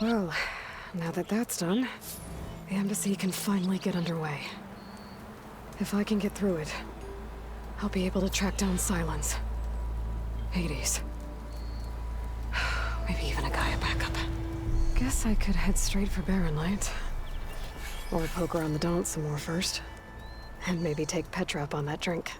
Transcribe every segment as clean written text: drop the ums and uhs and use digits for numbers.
Well, now that that's done, the embassy can finally get underway. If I can get through it, I'll be able to track down Silence, Hades, maybe even a Gaia backup. Guess I could head straight for Barren Light. Or poke around the Daunt some more first. And maybe take Petra up on that drink.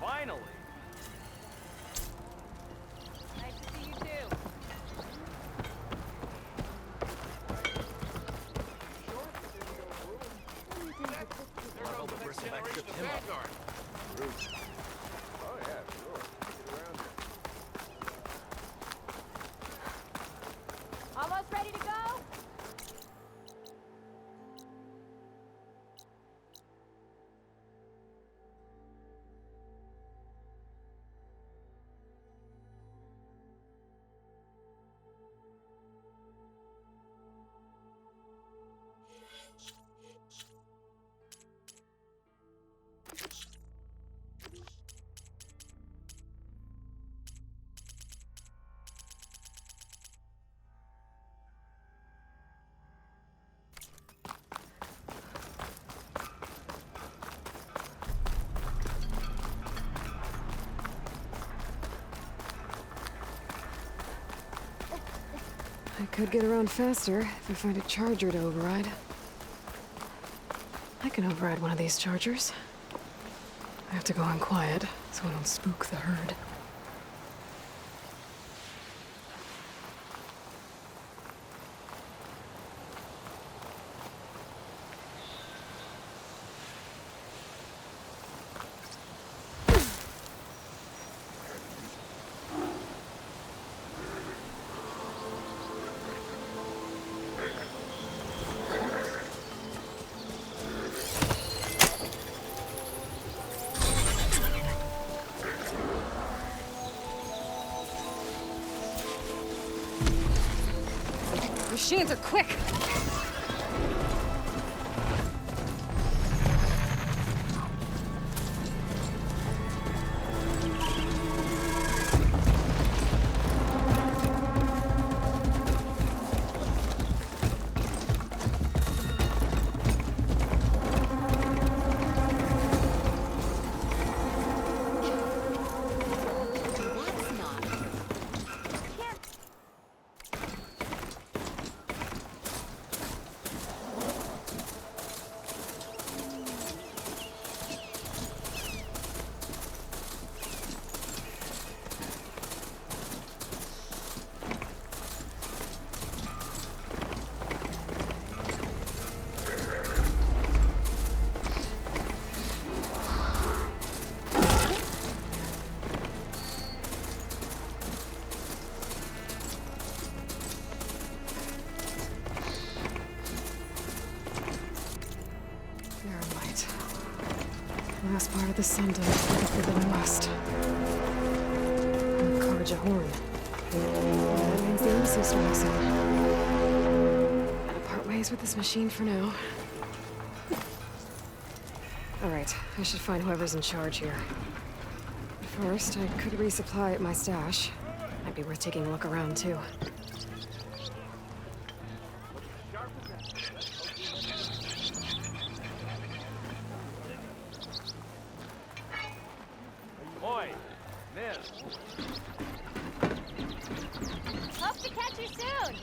Finally! Nice to see you too. Well, the first back shipped him up. Oh yeah, sure. Get around here. Almost ready to go? I could get around faster if I find a charger to override. I can override one of these chargers. I have to go in quiet, so I don't spook the herd. Machines are quick! Last part of the sun dome further than west. Carja Horn. That means the embassy's doing so. Gotta part ways with this machine for now. Alright, I should find whoever's in charge here. First, I could resupply at my stash. Might be worth taking a look around, too. Hope to catch you soon.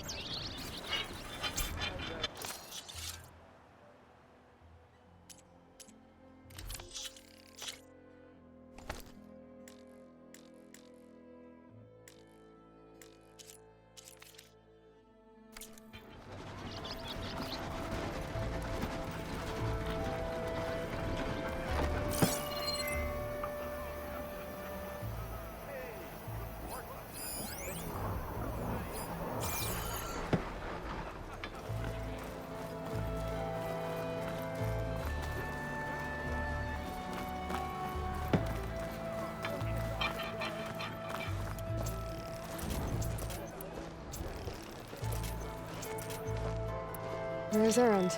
Where's Erend?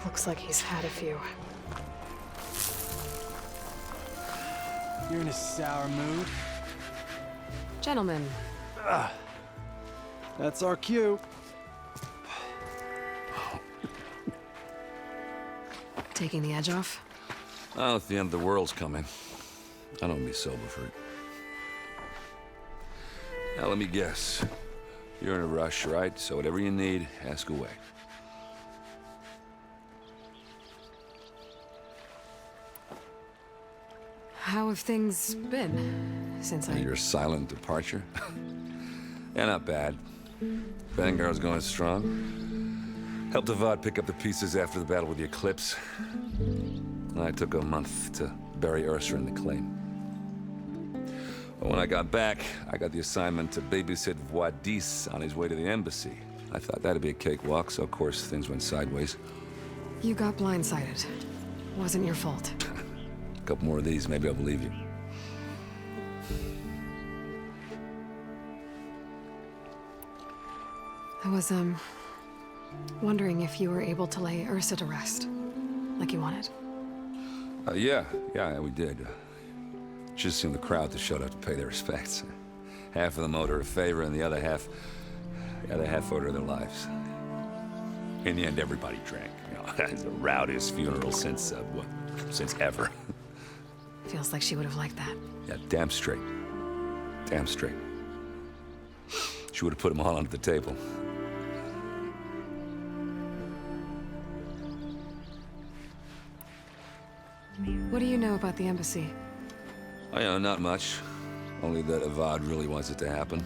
Looks like he's had a few. You're in a sour mood. Gentlemen, That's our cue. taking the edge off? Oh, if the end of the world's coming, I don't be sober for it. Now, let me guess. You're in a rush, right? So whatever you need, ask away. How have things been since Your silent departure? Yeah, not bad. Vanguard's going strong. Helped Avad pick up the pieces after the battle with the Eclipse. I took a month to bury Ursa in the claim. But when I got back, I got the assignment to babysit Wadis on his way to the embassy. I thought that'd be a cakewalk, so of course things went sideways. You got blindsided. Wasn't your fault. A couple more of these, maybe I'll believe you. I was, wondering if you were able to lay Ursa to rest, like you wanted. Yeah, we did. Just seemed the crowd that showed up to pay their respects. Half of them owed her a favor, and the other half owed her their lives. In the end, everybody drank. You know, it's the rowdiest funeral since ever. Feels like she would have liked that. Yeah, damn straight. Damn straight. She would have put them all onto the table. What do you know about the embassy? I know, not much. Only that Avad really wants it to happen.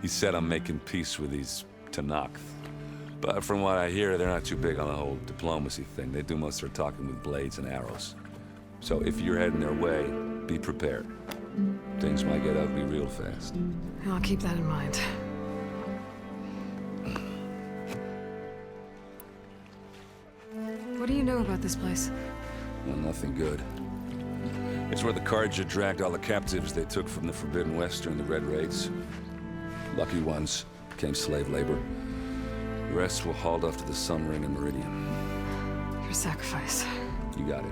He said I'm making peace with these Tanakh. But from what I hear, they're not too big on the whole diplomacy thing. They do most of their talking with blades and arrows. So if you're heading their way, be prepared. Things might get ugly real fast. I'll keep that in mind. What do you know about this place? Well, nothing good. It's where the Carja dragged all the captives they took from the Forbidden West during the Red Raids. Lucky ones became slave labor. The rest were hauled off to the Sun Ring and Meridian. Your sacrifice. You got it.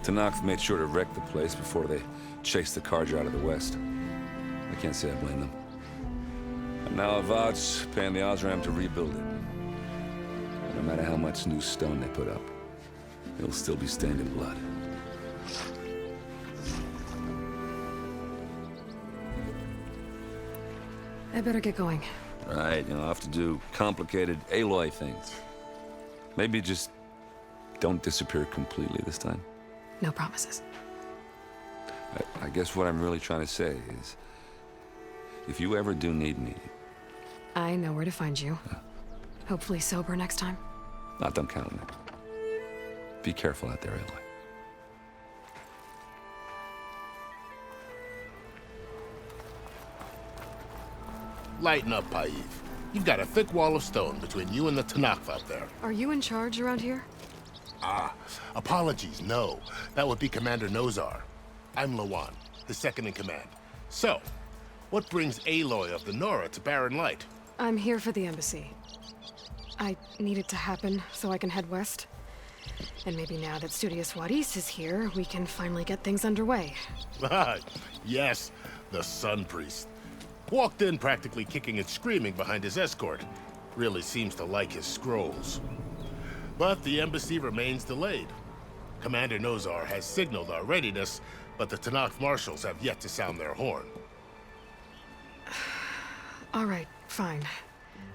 Tanakh made sure to wreck the place before they chased the Carja out of the West. I can't say I blame them. And now Avad's paying the Osram to rebuild it. And no matter how much new stone they put up, it'll still be stained in blood. I better get going. Right, I'll have to do complicated Aloy things. Maybe just don't disappear completely this time. No promises. I guess what I'm really trying to say is, if you ever do need me, I know where to find you. Hopefully sober next time. not done counting it. Be careful out there, Aloy. Lighten up, Paiv. You've got a thick wall of stone between you and the Tanakh out there. Are you in charge around here? Apologies, no. That would be Commander Nozar. I'm Lawan, his second in command. So, what brings Aloy of the Nora to Barren Light? I'm here for the embassy. I need it to happen so I can head west. And maybe now that Studious Wadis is here, we can finally get things underway. Yes, the Sun Priest. Walked in practically kicking and screaming behind his escort. Really seems to like his scrolls. But the embassy remains delayed. Commander Nozar has signaled our readiness, but the Tanakh marshals have yet to sound their horn. All right, fine.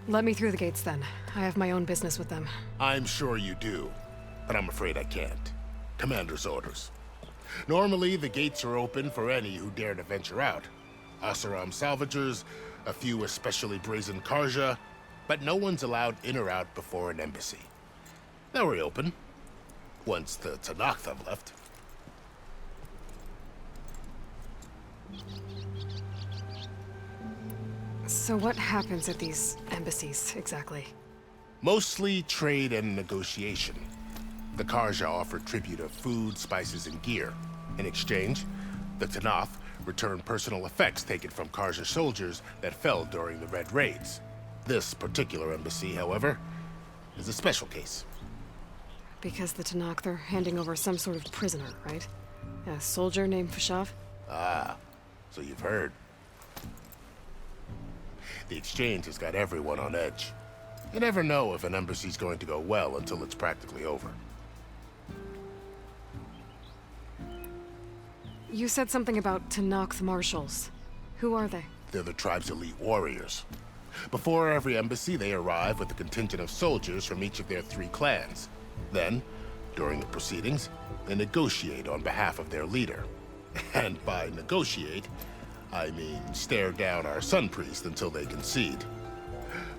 Let me through the gates then. I have my own business with them. I'm sure you do, but I'm afraid I can't. Commander's orders. Normally, the gates are open for any who dare to venture out. Asaram salvagers, a few especially brazen Karja, but no one's allowed in or out before an embassy. They'll reopen, once the Tanakh have left. So what happens at these embassies, exactly? Mostly trade and negotiation. The Karja offer tribute of food, spices, and gear. In exchange, the Tanakh return personal effects taken from Karja soldiers that fell during the Red Raids. This particular embassy, however, is a special case. Because the Tanakh, they're handing over some sort of prisoner, right? A soldier named Fashav? Ah, so you've heard. The exchange has got everyone on edge. You never know if an embassy's going to go well until it's practically over. You said something about Tanakh marshals. Who are they? They're the tribe's elite warriors. Before every embassy, they arrive with a contingent of soldiers from each of their 3 clans. Then, during the proceedings, they negotiate on behalf of their leader. And by negotiate, I mean stare down our sun priest until they concede.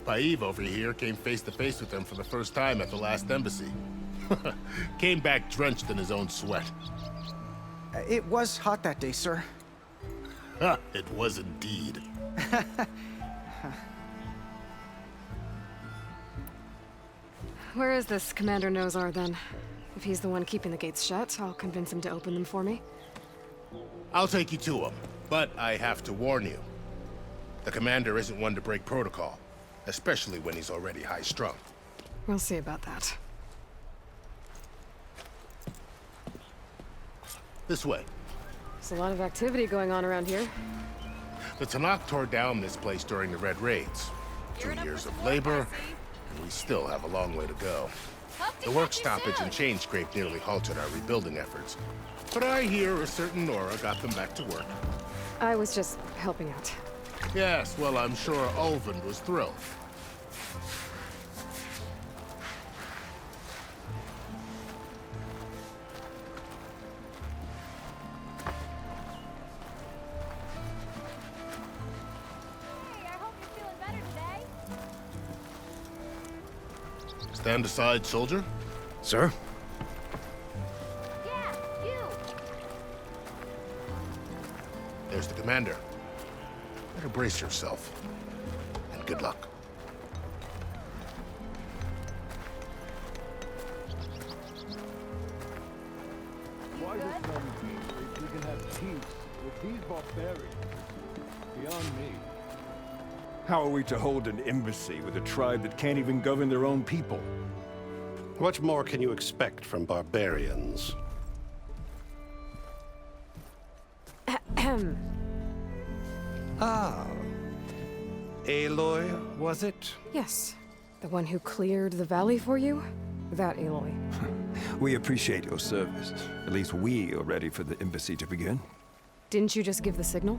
Paiv over here came face to face with them for the first time at the last embassy. Came back drenched in his own sweat. It was hot that day, sir. It was indeed. Where is this Commander Nozar, then? If he's the one keeping the gates shut, I'll convince him to open them for me. I'll take you to him, but I have to warn you. The commander isn't one to break protocol, especially when he's already high-strung. We'll see about that. This way. There's a lot of activity going on around here. The Tanakh tore down this place during the Red Raids. 2 years of labor, and we still have a long way to go. The work stoppage and chain scrape nearly halted our rebuilding efforts. But I hear a certain Nora got them back to work. I was just helping out. Yes, well, I'm sure Ulvin was thrilled. Hey, I hope you're feeling better today. Stand aside, soldier. Sir? Yeah, you. There's the commander. Better brace yourself. And good luck. Why does one think we can have peace with these barbarians? Beyond me. How are we to hold an embassy with a tribe that can't even govern their own people? What more can you expect from barbarians? Ah. Aloy, was it? Yes. The one who cleared the valley for you? That Aloy. We appreciate your service. At least we are ready for the embassy to begin. Didn't you just give the signal?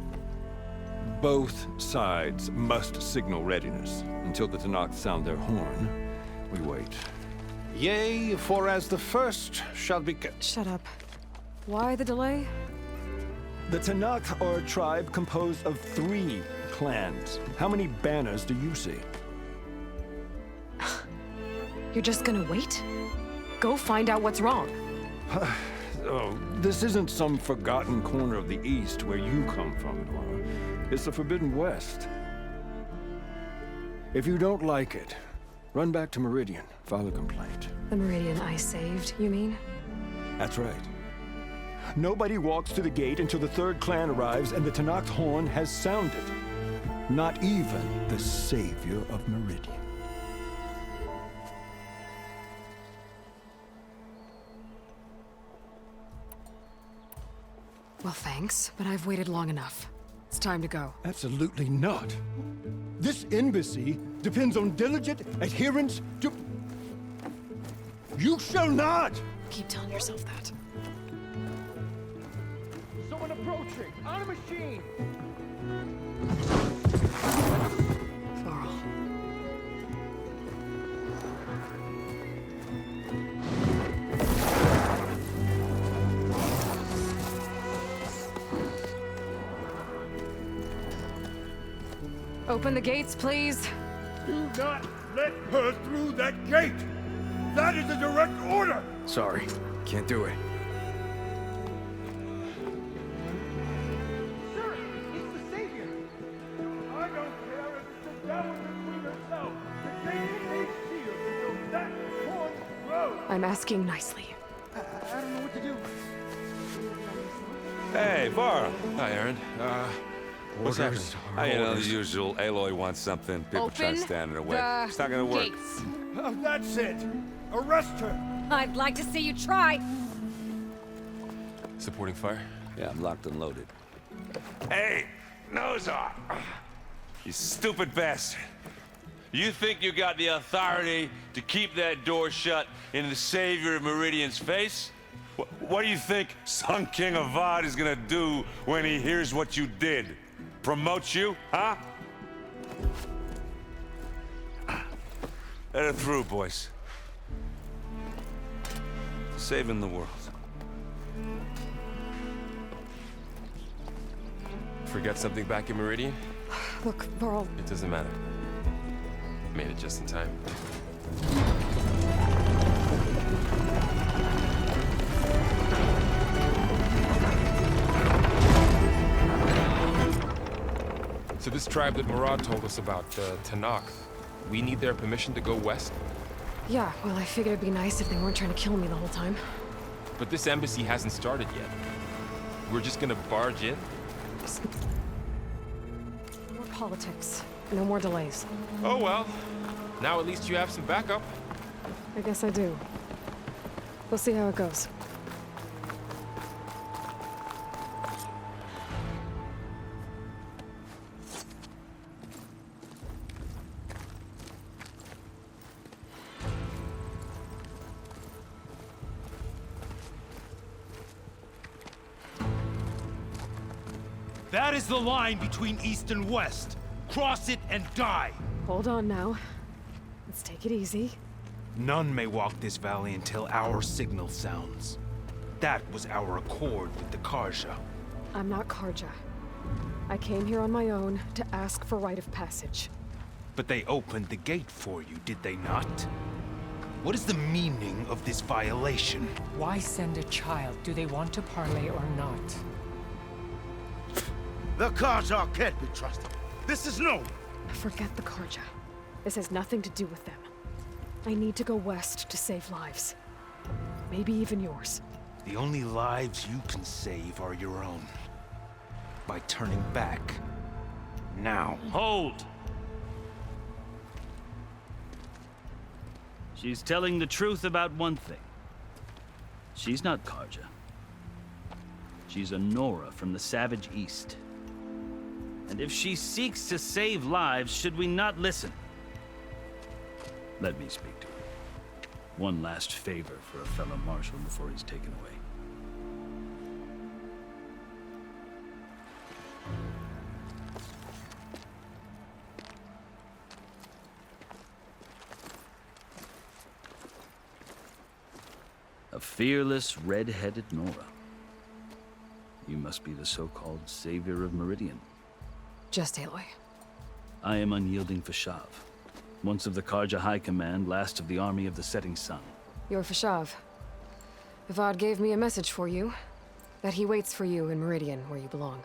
Both sides must signal readiness. Until the Tanakh sound their horn, we wait. Yea, for as the first shall be... Shut up. Why the delay? The Tanakh are a tribe composed of 3 clans. How many banners do you see? You're just gonna wait? Go find out what's wrong. Oh, this isn't some forgotten corner of the East where you come from, Nora. It's the Forbidden West. If you don't like it, run back to Meridian, file a complaint. The Meridian I saved, you mean? That's right. Nobody walks to the gate until the 3rd clan arrives and the Tanakh horn has sounded. Not even the savior of Meridian. Well, thanks, but I've waited long enough. It's time to go. Absolutely not. This embassy depends on diligent adherence to... You shall not Keep telling yourself that. Someone approaching! On a machine! Varl. Open the gates, please. Do not let her through that gate! That is a direct order! Sorry, can't do it. Sir, it's the Savior! I don't care if it's the devil between herself! The gate is sealed until that horn grows! I'm asking nicely. I don't know what to do. Hey, Varl. Hi, Aaron. What's happening? You know, the usual. Aloy wants something. People try to Open stand in her way. the It's not gonna work. gates. That's it! Arrest her! I'd like to see you try. Supporting fire? Yeah, I'm locked and loaded. Hey, nose off! You stupid bastard. You think you got the authority to keep that door shut in the Savior of Meridian's face? What do you think Sun King Avad is gonna do when he hears what you did? Promote you, huh? Let her through, boys. Saving the world. Forget something back in Meridian? Look, Varl, It doesn't matter. Made it just in time. So this tribe that Murad told us about, the Tanakh, we need their permission to go west? yeah, well, I figured it'd be nice if they weren't trying to kill me the whole time. But this embassy hasn't started yet. We're just gonna barge in? More politics. No more delays. Oh well. Now at least you have some backup. I guess I do. We'll see how it goes. That is the line between East and West. Cross it and die. Hold on now. Let's take it easy. None may walk this valley until our signal sounds. That was our accord with the Karja. I'm not Karja. I came here on my own to ask for rite of passage. But they opened the gate for you, did they not? What is the meaning of this violation? Why send a child? Do they want to parley or not? The Karja can't be trusted. This is known. Forget the Karja. This has nothing to do with them. I need to go west to save lives. Maybe even yours. The only lives you can save are your own. By turning back. Now. Hold! She's telling the truth about one thing. She's not Karja. She's a Nora from the Savage East. And if she seeks to save lives, should we not listen? Let me speak to her. One last favor for a fellow marshal before he's taken away. A fearless, red-headed Nora. You must be the so-called savior of Meridian. Just Aloy. I am Unyielding Fashav, once of the Karja High Command, last of the army of the Setting Sun. You're Fashav. Avad gave me a message for you. That he waits for you in Meridian, where you belong.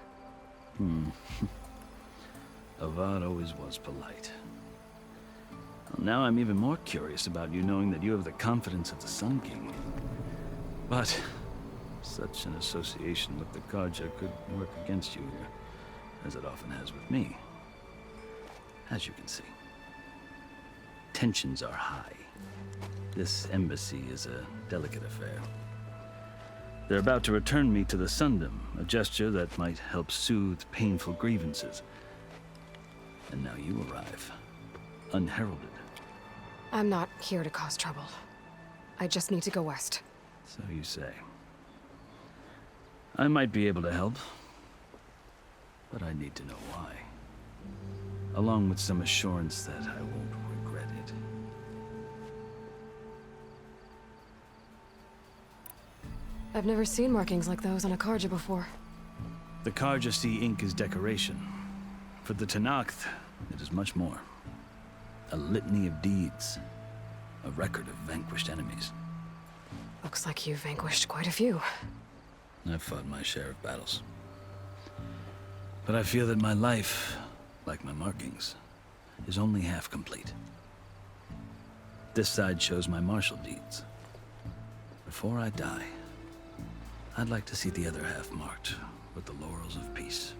Avad always was polite. Well, now I'm even more curious about you knowing that you have the confidence of the Sun King. But such an association with the Karja could work against you here, as it often has with me. As you can see, tensions are high. This embassy is a delicate affair. They're about to return me to the Sundom, a gesture that might help soothe painful grievances. And now you arrive, unheralded. I'm not here to cause trouble. I just need to go west. So you say. I might be able to help, but I need to know why. Along with some assurance that I won't regret it. I've never seen markings like those on a Karja before. The Karja see ink as decoration. For the Tenakth, it is much more. A litany of deeds. A record of vanquished enemies. Looks like you've vanquished quite a few. I've fought my share of battles. But I feel that my life, like my markings, is only half complete. This side shows my martial deeds. Before I die, I'd like to see the other half marked with the laurels of peace.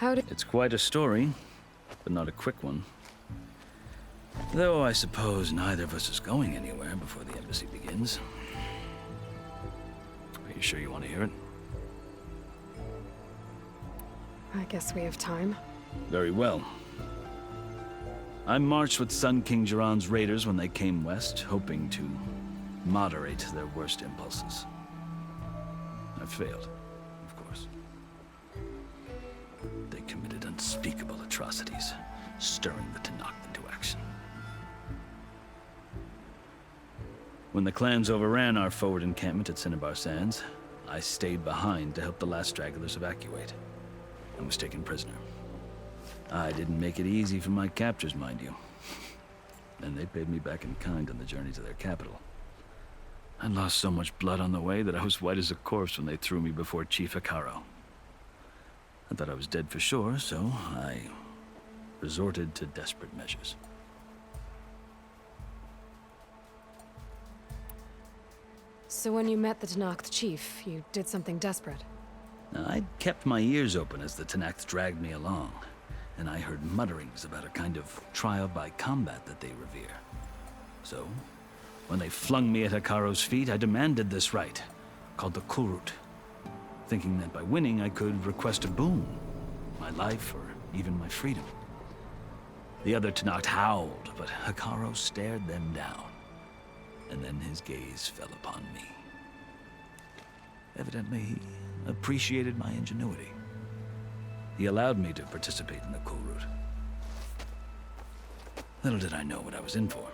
It's quite a story, but not a quick one. Though I suppose neither of us is going anywhere before the embassy begins. Are you sure you want to hear it? I guess we have time. Very well. I marched with Sun King Jiran's raiders when they came west, hoping to moderate their worst impulses. I failed, of course. They committed unspeakable atrocities, stirring the Tenakth into action. When the clans overran our forward encampment at Cinnabar Sands, I stayed behind to help the last stragglers evacuate, and was taken prisoner. I didn't make it easy for my captors, mind you. And they paid me back in kind on the journey to their capital. I lost so much blood on the way that I was white as a corpse when they threw me before Chief Hikaru. I thought I was dead for sure, so I resorted to desperate measures. So when you met the Tenakth chief, you did something desperate? Now, I'd kept my ears open as the Tenakth dragged me along, and I heard mutterings about a kind of trial by combat that they revere. So, when they flung me at Hikaru's feet, I demanded this rite, called the Kurut, thinking that by winning I could request a boon, my life or even my freedom. The other Tenakth howled, but Hikaru stared them down, and then his gaze fell upon me. Evidently, he appreciated my ingenuity. He allowed me to participate in the Kurut. Little did I know what I was in for.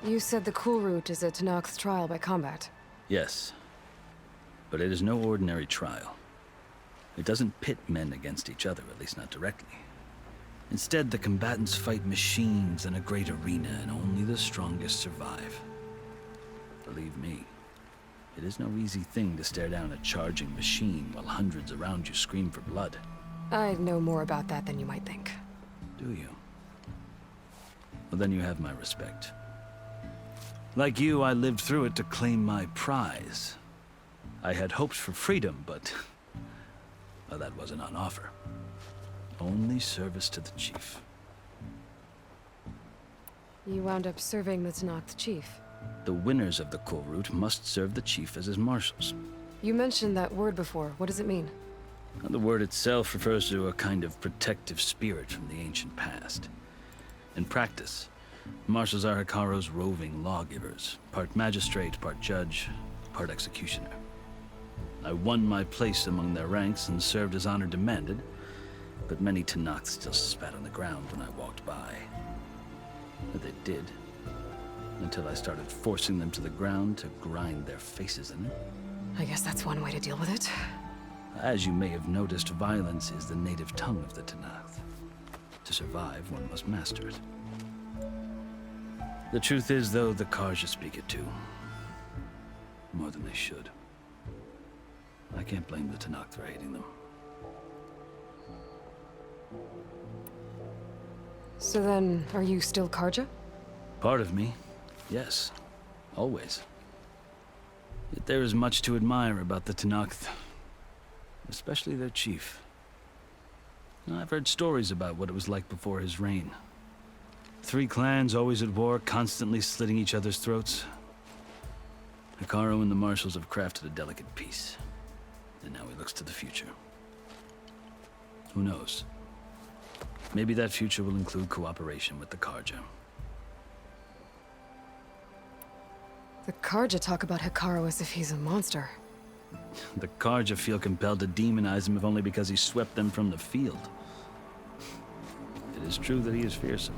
You said the Kurut is a Tenakth trial by combat. Yes, but it is no ordinary trial. It doesn't pit men against each other, at least not directly. Instead, the combatants fight machines in a great arena, and only the strongest survive. Believe me, it is no easy thing to stare down a charging machine while hundreds around you scream for blood. I know more about that than you might think. Do you? Well, then you have my respect. Like you, I lived through it to claim my prize. I had hoped for freedom, but well, that wasn't on offer. Only service to the chief. You wound up serving the Tenakth chief. The winners of the Kurut must serve the chief as his marshals. You mentioned that word before. What does it mean? The word itself refers to a kind of protective spirit from the ancient past. In practice, marshals are Hikaru's roving lawgivers, part magistrate, part judge, part executioner. I won my place among their ranks and served as honor demanded, but many Tenakth still spat on the ground when I walked by. But they did, until I started forcing them to the ground to grind their faces in it. I guess that's one way to deal with it. As you may have noticed, violence is the native tongue of the Tenakth. To survive, one must master it. The truth is, though, the Karja speak it too. More than they should. I can't blame the Tenakth for hating them. So then, are you still Karja? Part of me, yes. Always. Yet there is much to admire about the Tenakth. Especially their chief. I've heard stories about what it was like before his reign. 3 clans always at war, constantly slitting each other's throats. Hikaru and the marshals have crafted a delicate peace. And now he looks to the future. Who knows? Maybe that future will include cooperation with the Carja. The Carja talk about Hekarro as if he's a monster. The Carja feel compelled to demonize him if only because he swept them from the field. It is true that he is fearsome.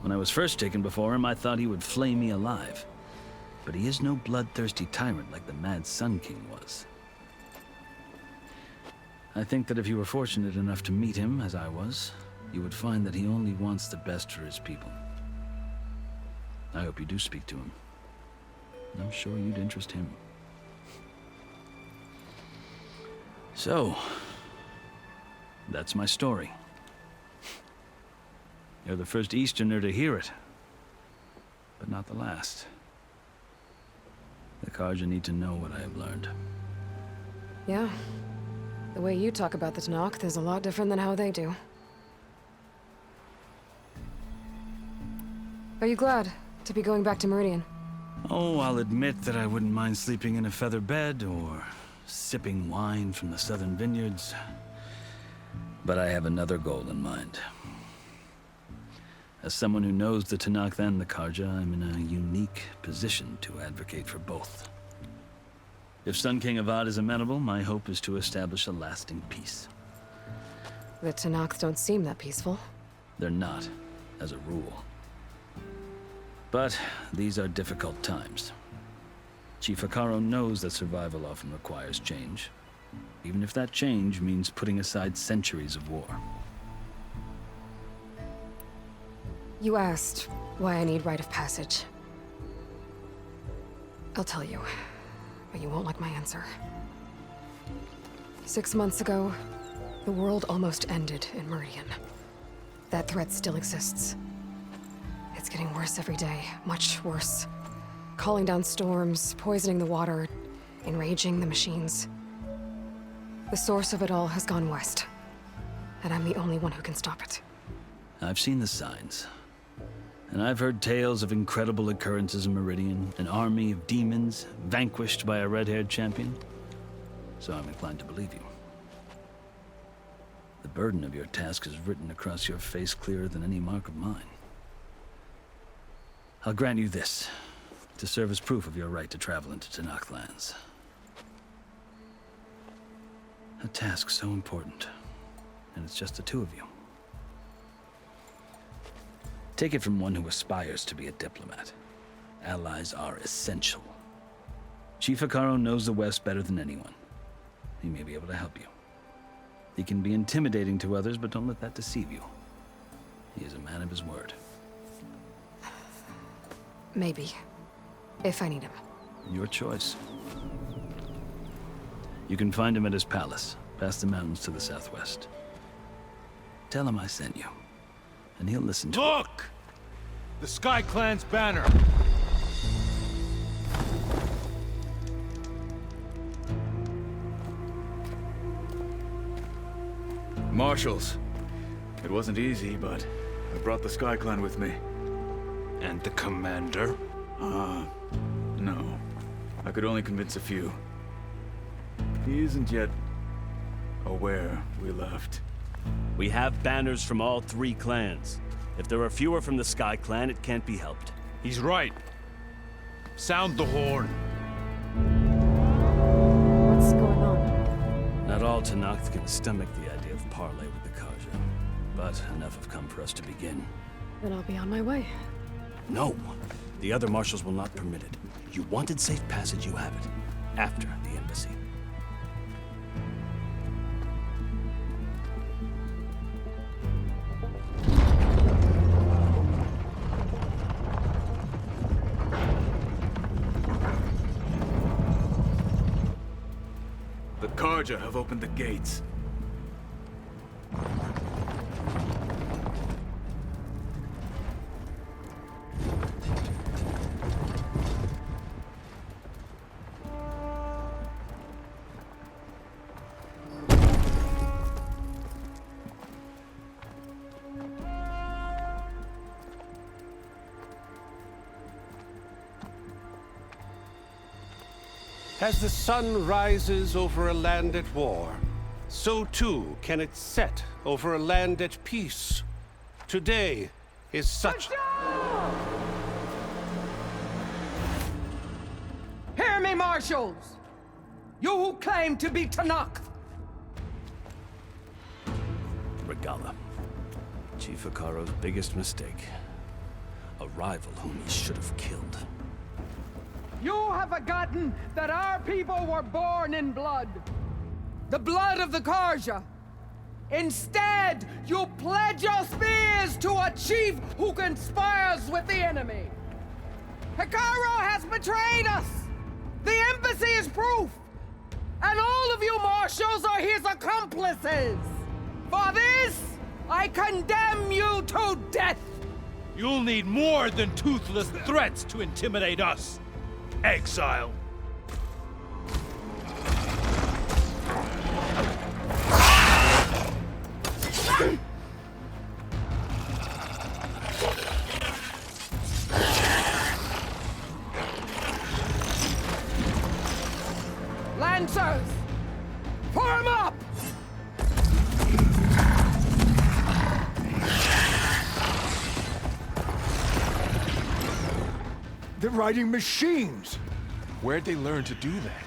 When I was first taken before him, I thought he would flay me alive. But he is no bloodthirsty tyrant like the Mad Sun King was. I think that if you were fortunate enough to meet him, as I was, you would find that he only wants the best for his people. I hope you do speak to him. I'm sure you'd interest him. So, that's my story. You're the first Easterner to hear it, but not the last. The Carja need to know what I have learned. Yeah. The way you talk about the Tanakh is a lot different than how they do. Are you glad to be going back to Meridian? Oh, I'll admit that I wouldn't mind sleeping in a feather bed or sipping wine from the southern vineyards. But I have another goal in mind. As someone who knows the Tanakh and the Carja, I'm in a unique position to advocate for both. If Sun King Avad is amenable, my hope is to establish a lasting peace. The Tanakh don't seem that peaceful. They're not, as a rule. But these are difficult times. Chief Hekarro knows that survival often requires change, even if that change means putting aside centuries of war. You asked why I need rite of passage. I'll tell you, but you won't like my answer. 6 months ago, the world almost ended in Meridian. That threat still exists. It's getting worse every day, much worse. Calling down storms, poisoning the water, enraging the machines. The source of it all has gone west, and I'm the only one who can stop it. I've seen the signs. And I've heard tales of incredible occurrences in Meridian, an army of demons vanquished by a red-haired champion. So I'm inclined to believe you. The burden of your task is written across your face clearer than any mark of mine. I'll grant you this, to serve as proof of your right to travel into Tanakh lands. A task so important, and it's just the two of you. Take it from one who aspires to be a diplomat. Allies are essential. Chief Hekarro knows the West better than anyone. He may be able to help you. He can be intimidating to others, but don't let that deceive you. He is a man of his word. Maybe. If I need him. Your choice. You can find him at his palace, past the mountains to the southwest. Tell him I sent you, and he'll listen to Look! The Sky Clan's banner! Marshals. It wasn't easy, but I brought the Sky Clan with me. And the commander? No. I could only convince a few. He isn't yet aware we left. We have banners from all 3 clans. If there are fewer from the Sky Clan, it can't be helped. He's right. Sound the horn. What's going on? Not all Tanakh can stomach the idea of parley with the Carja, but enough have come for us to begin. Then I'll be on my way. No. The other marshals will not permit it. You wanted safe passage, you have it. After the embassy. The Carja have opened the gates. As the sun rises over a land at war, so too can it set over a land at peace. Today is such... Hear me, marshals! You who claim to be Tanakh! Regala. Chief Hikaro's biggest mistake. A rival whom he should have killed. You have forgotten that our people were born in blood. The blood of the Karja. Instead, you pledge your spears to a chief who conspires with the enemy. Hikaro has betrayed us. The embassy is proof. And all of you marshals are his accomplices. For this, I condemn you to death. You'll need more than toothless threats to intimidate us. Exile. Lancers, form up! They're riding machines! Where'd they learn to do that?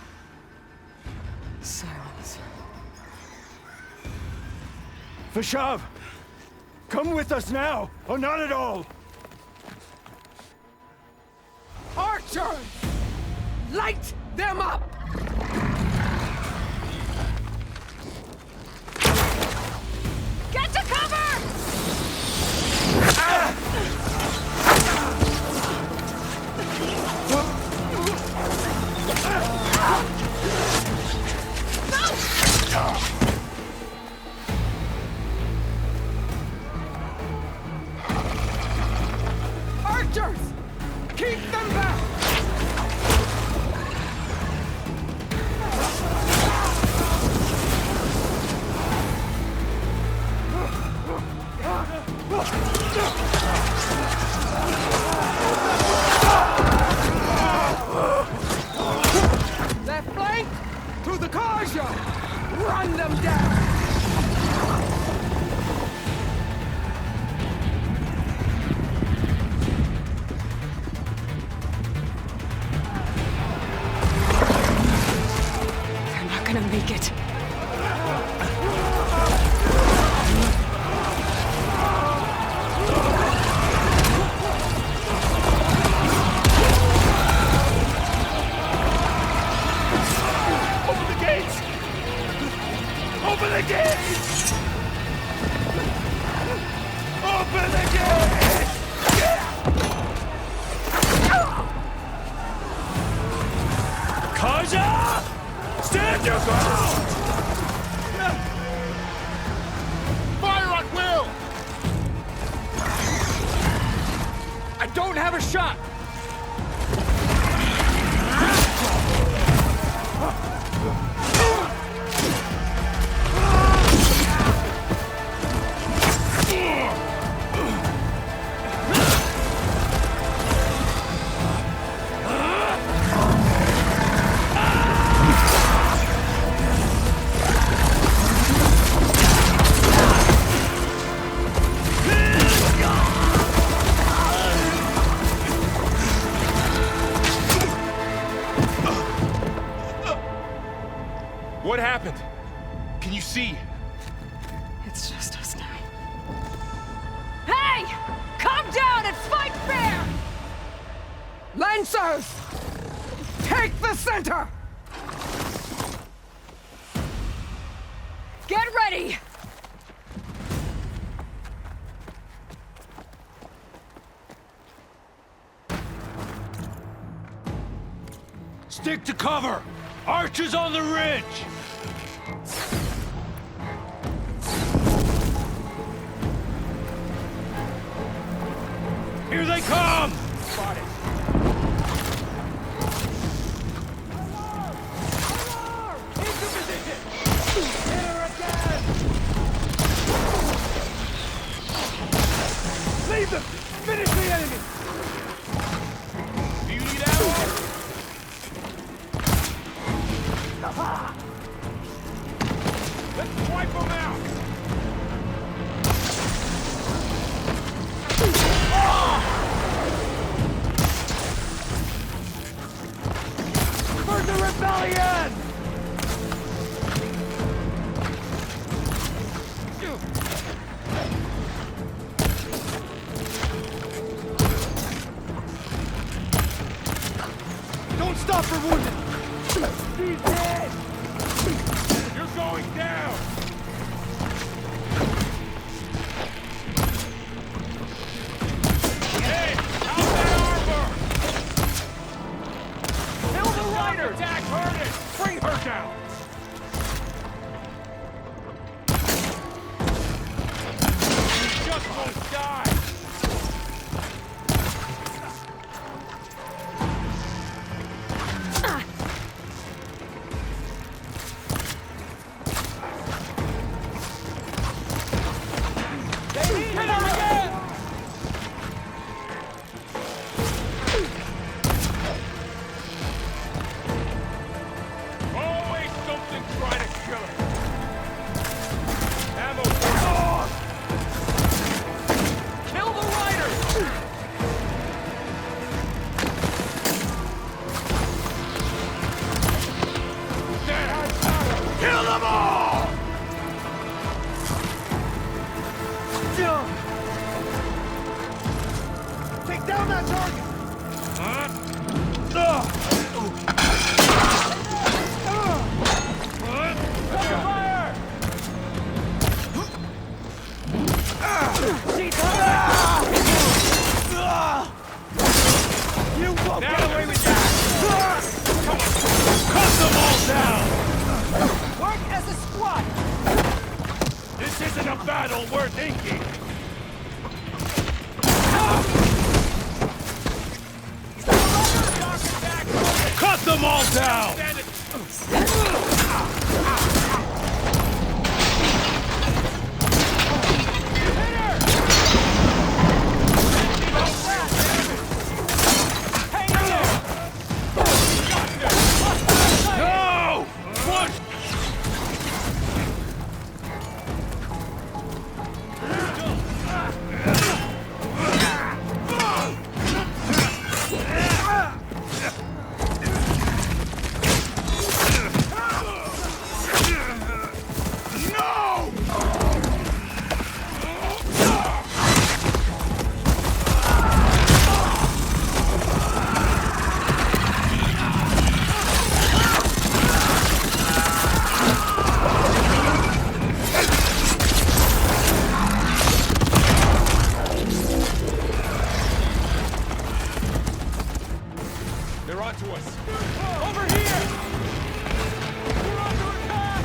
Silence. Vashav! Come with us now, or not at all! Archers! Light them up! Get to cover! Archers! Keep them back! Left flank! To the Karja! Run them down! They're not gonna make it. Open the gates! Open the gates! Open the gates! Karja! Stand your ground! Fire at will! I don't have a shot! What happened? Can you see? It's just us now. Hey! Calm down and fight fair! Lancers! Take the center! Get ready! Stick to cover! Archers on the ridge! Here they come! Spotted. Into position! Hit her again! Leave them! Finish the enemy! Do you need ammo? Aha! Stop her wounded! She's dead! You're going down! Hey! How's that armor? Kill the rider! Attack Hurted! Bring her down! She just won't die! Always something trying to kill her. Ammo for kill the rider! Kill them all! Take down that target! Fire! You won't get away with that! Cut them all down! Work as a squad! This isn't a battle worth inking! Cut them all down! No! Push! They're onto us. Over here! We're under attack!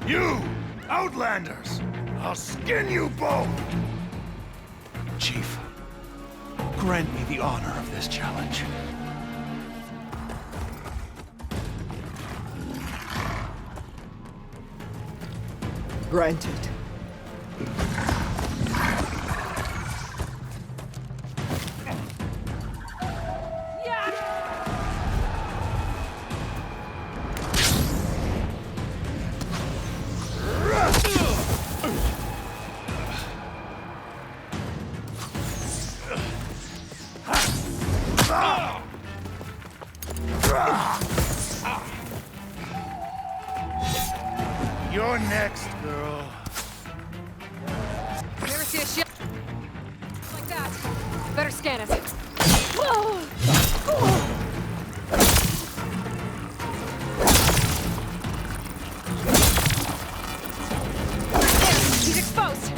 You! Outlanders! I'll skin you both! Chief, grant me the honor of this challenge. Granted. You're next, girl. Never see a ship like that. Better scan it. Whoa! There, he's exposed.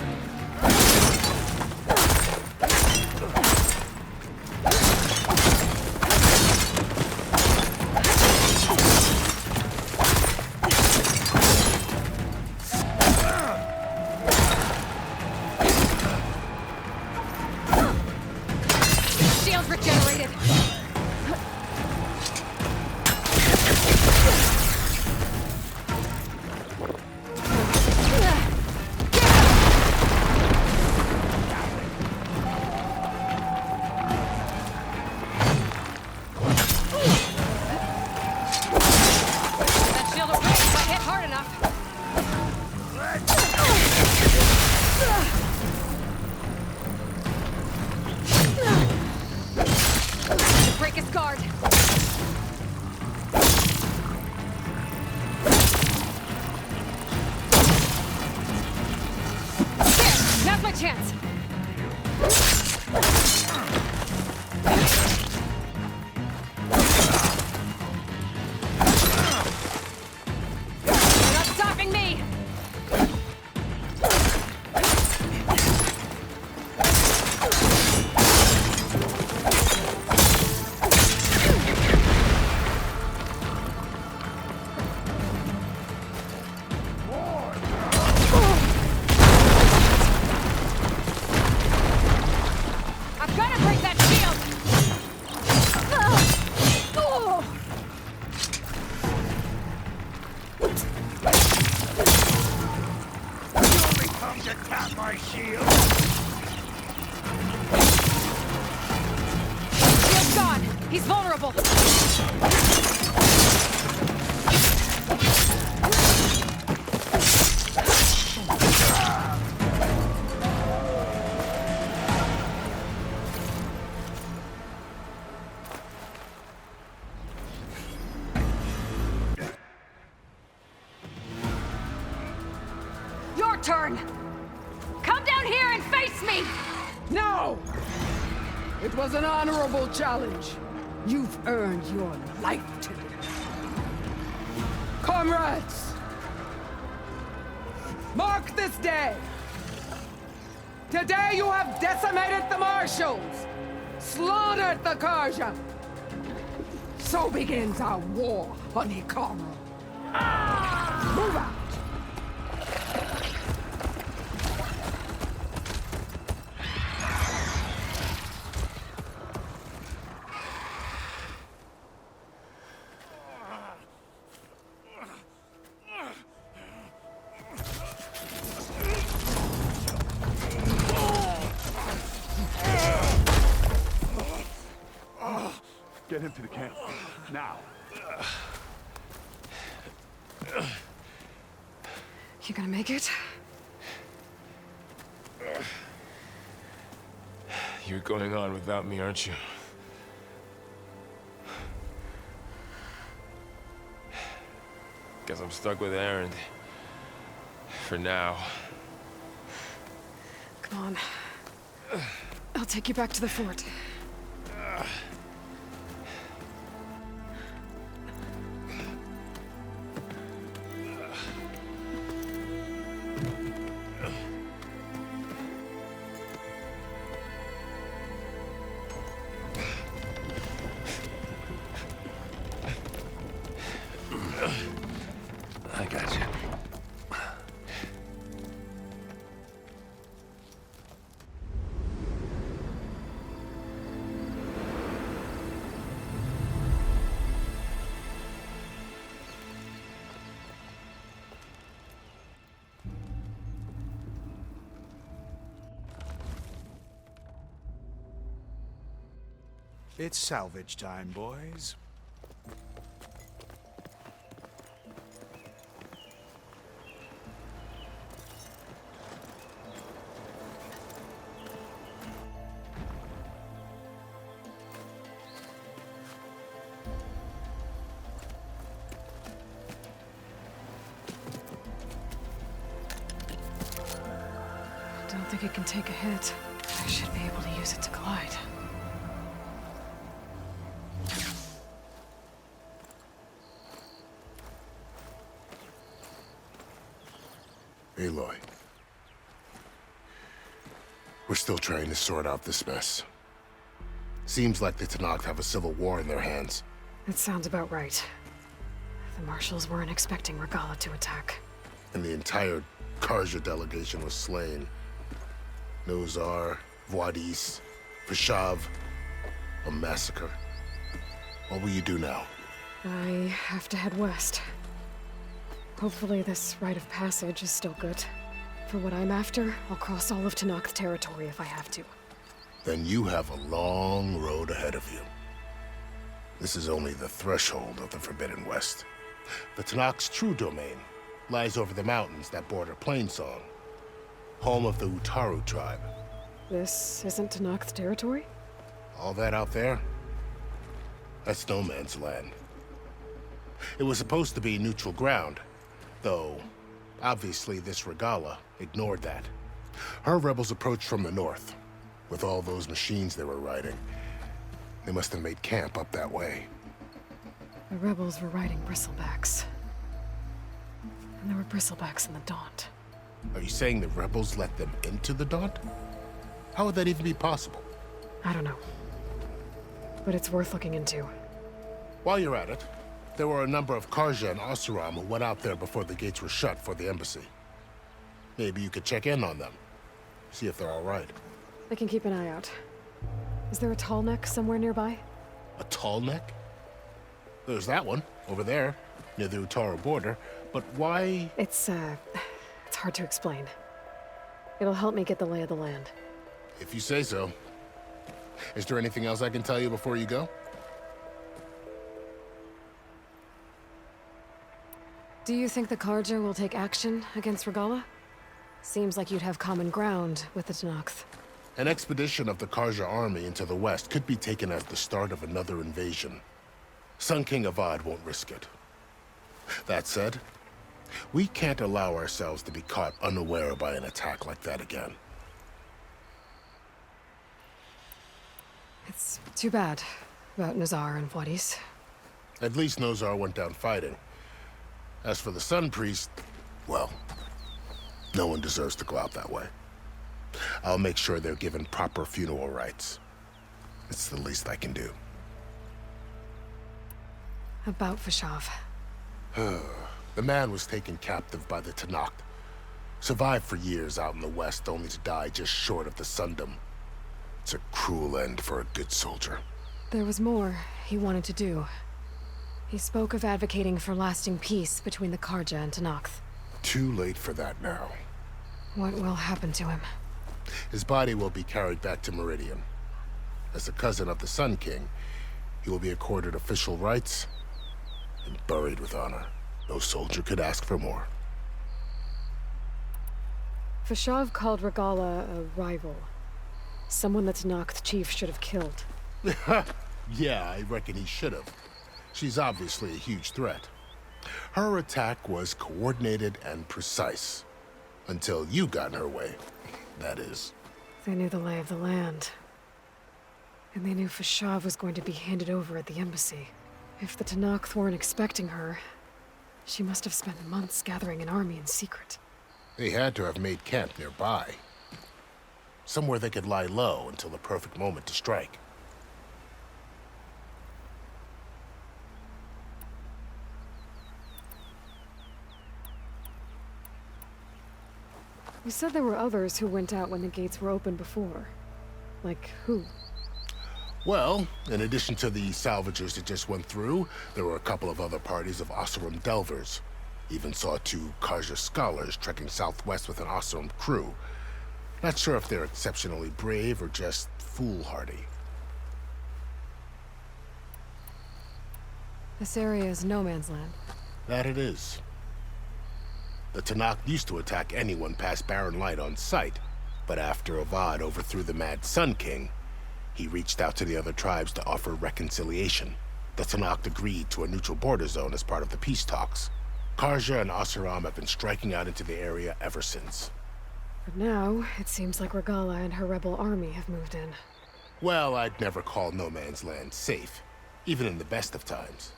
Shields regenerated. That shield will break if I hit hard enough. Break his guard. There, now's my chance. You're not stopping me. I've got to break that shield! You only come to tap my shield! Shield's gone! He's vulnerable! Your turn! Come down here and face me! No! It was an honorable challenge. You've earned your life today. Comrades! Mark this day! Today you have decimated the Marshals! Slaughtered the Karja! So begins our war on Hikaru. Move out! Get him to the camp. Now. You gonna make it? You're going on without me, aren't you? Guess I'm stuck with Aaron. For now. Come on. I'll take you back to the fort. I got you. It's salvage time, boys. Don't think it can take a hit. I should be able to use it to glide. Aloy. We're still trying to sort out this mess. Seems like the Tenakth have a civil war in their hands. That sounds about right. The marshals weren't expecting Regalla to attack. And the entire Carja delegation was slain. Nozar, Voidis, Vashav. A massacre. What will you do now? I have to head west. Hopefully this rite of passage is still good. For what I'm after, I'll cross all of Tenakth territory if I have to. Then you have a long road ahead of you. This is only the threshold of the Forbidden West. The Tenakth's true domain lies over the mountains that border Plainsong, home of the Utaru tribe. This isn't Tenakth territory? All that out there? That's no man's land. It was supposed to be neutral ground, though obviously this Regalla ignored that. Her rebels approached from the north, with all those machines they were riding. They must have made camp up that way. The rebels were riding bristlebacks. And there were bristlebacks in the Daunt. Are you saying the rebels let them into the Daunt? How would that even be possible? I don't know. But it's worth looking into. While you're at it, there were a number of Carja and Oseram who went out there before the gates were shut for the embassy. Maybe you could check in on them. See if they're all right. I can keep an eye out. Is there a tall neck somewhere nearby? A tall neck? There's that one, over there, near the Utaru border. But why? It's hard to explain. It'll help me get the lay of the land. If you say so. Is there anything else I can tell you before you go? Do you think the Carja will take action against Regalla? Seems like you'd have common ground with the Tenakth. An expedition of the Carja army into the west could be taken as the start of another invasion. Sun King Avad won't risk it. That said, we can't allow ourselves to be caught unaware by an attack like that again. It's too bad about Nozar and Voidis. At least Nozar went down fighting. As for the Sun Priest, well, no one deserves to go out that way. I'll make sure they're given proper funeral rites. It's the least I can do. About Vashav. The man was taken captive by the Tenakth. Survived for years out in the west, only to die just short of the Sundom. It's a cruel end for a good soldier. There was more he wanted to do. He spoke of advocating for lasting peace between the Carja and Tenakth. Too late for that now. What will happen to him? His body will be carried back to Meridian. As a cousin of the Sun King, he will be accorded official rights and buried with honor. No soldier could ask for more. Vashav called Regalla a rival. Someone the Tenakth chief should have killed. Yeah, I reckon he should have. She's obviously a huge threat. Her attack was coordinated and precise. Until you got in her way, that is. They knew the lay of the land. And they knew Vashav was going to be handed over at the embassy. If the Tenakth weren't expecting her, she must have spent months gathering an army in secret. They had to have made camp nearby. Somewhere they could lie low until the perfect moment to strike. You said there were others who went out when the gates were open before. Like who? Well, in addition to the salvagers that just went through, there were a couple of other parties of Oseram delvers. Even saw 2 Carja scholars trekking southwest with an Oseram crew. Not sure if they're exceptionally brave or just foolhardy. This area is no man's land. That it is. The Tanakh used to attack anyone past Barren Light on sight, but after Avad overthrew the Mad Sun King, he reached out to the other tribes to offer reconciliation. The Tanakh agreed to a neutral border zone as part of the peace talks. Karja and Asuram have been striking out into the area ever since. But now, it seems like Regalla and her rebel army have moved in. Well, I'd never call no man's land safe, even in the best of times.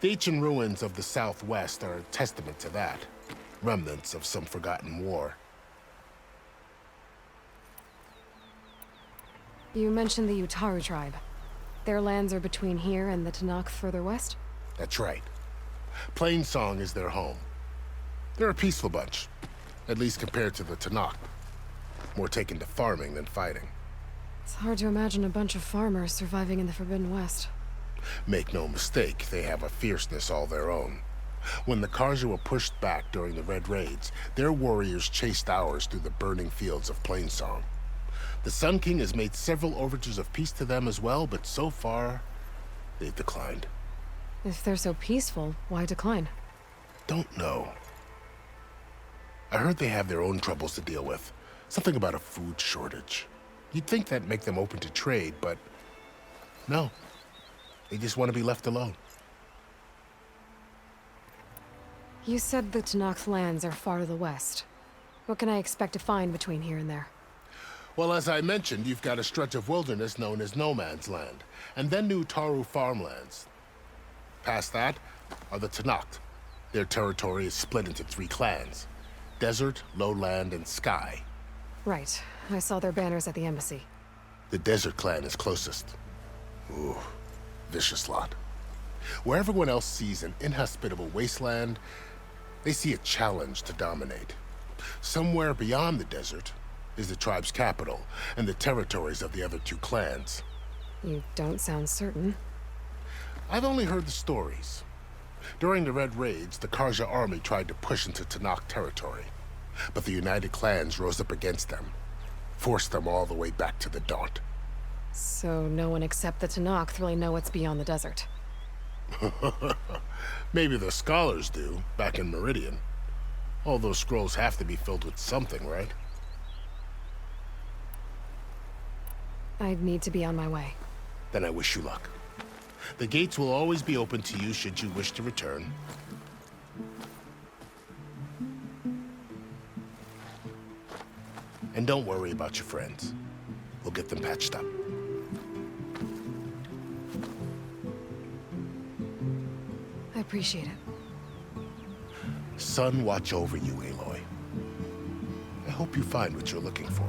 The ancient ruins of the Southwest are a testament to that. Remnants of some forgotten war. You mentioned the Utaru tribe. Their lands are between here and the Tanakh further west? That's right. Plainsong is their home. They're a peaceful bunch, at least compared to the Tanakh. More taken to farming than fighting. It's hard to imagine a bunch of farmers surviving in the Forbidden West. Make no mistake, they have a fierceness all their own. When the Karja were pushed back during the Red Raids, their warriors chased ours through the burning fields of Plainsong. The Sun King has made several overtures of peace to them as well, but so far, they've declined. If they're so peaceful, why decline? Don't know. I heard they have their own troubles to deal with. Something about a food shortage. You'd think that'd make them open to trade, but no. They just want to be left alone. You said the Tanakh's lands are far to the west. What can I expect to find between here and there? Well, as I mentioned, you've got a stretch of wilderness known as No Man's Land, and then New Taru farmlands. Past that are the Tanakh. Their territory is split into 3 clans: Desert, Lowland, and Sky. Right. I saw their banners at the embassy. The Desert clan is closest. Ooh, vicious lot. Where everyone else sees an inhospitable wasteland, they see a challenge to dominate. Somewhere beyond the desert is the tribe's capital and the territories of the other 2 clans. You don't sound certain. I've only heard the stories. During the Red Raids, the Karja army tried to push into Tanakh territory, but the United Clans rose up against them, forced them all the way back to the Daunt. So no one except the Tanakh really know what's beyond the desert. Maybe the scholars do, back in Meridian. All those scrolls have to be filled with something, right? I'd need to be on my way. Then I wish you luck. The gates will always be open to you should you wish to return. And don't worry about your friends. We'll get them patched up. I appreciate it. Sun watch over you, Aloy. I hope you find what you're looking for.